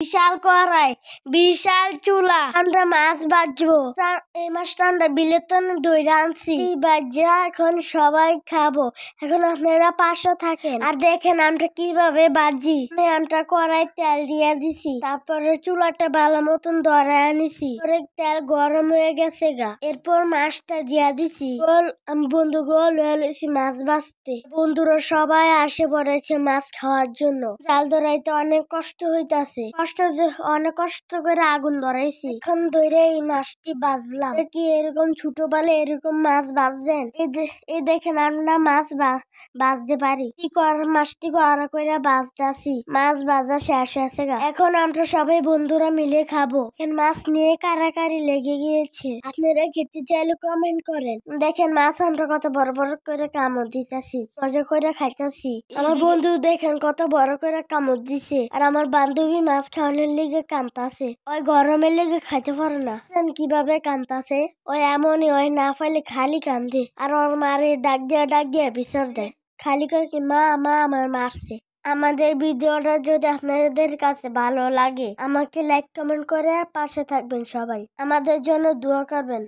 বিশাল কড়াই, বিশাল চুলা, আমরা মাছ ভাজবো। এই মাছটা আমরা বিলেতন দইরা আনছি, ভাজা এখন সবাই খাবো। এখন আপনারা পাশে থাকেন আর দেখেন আমরা কিভাবে ভাজি। আমরা কড়াই তেল দিয়ে দিছি, তারপরে চুলাটা ভালো মতন ধরে আনিছি, তেল গরম হয়ে গেছে গা। এরপর মাছটা দিয়া দিছি। আমি বন্ধু গোল লয়েছি মাছ ভাজতে। বন্ধুরা সবাই আসে পড়েছে মাছ খাওয়ার জন্য। জাল ধরাইতে অনেক কষ্ট হইতাছে, অনেক কষ্ট করে আগুন ধরাইছি। এখন ধরে এই মাছটি বাজলাম। কি এরকম ছোট বালে এরকম মাছ বাজছেন? এই দেখেন আমরা মাছ বাজতে পারি। কি কর মাছটি করা করে বাজতাছি। মাছ বাজা শেষ হয়েছে গা। এখন আমরা সবাই বন্ধুরা মিলে খাবো। মাছ নিয়ে কারাকারি লেগে গিয়েছে। আপনারা খেতে চাইলে কমেন্ট করেন। দেখেন মাছ আমরা কত বড় বড় করে কামড় দিতেছি, মজা করে খাইতেছি। আমার বন্ধু দেখেন কত বড় করে কামড় দিছে। আর আমার বান্ধবী মাছ খাওয়ানোর লেগে কান্তাছে। ওই গরমের লেগে খাইতে পারে না। কিভাবে কান্তাছে? ওই এমনই, ওই না পাইলে খালি কান্দে। আর ওর মারে ডাক দিয়া বিচার দেয়। খালি করে কি মা মা আমার মারছে। আমাদের ভিডিওটা যদি আপনাদের কাছে ভালো লাগে, আমাকে লাইক কমেন্ট করে পাশে থাকবেন সবাই। আমাদের জন্য দোয়া করবেন।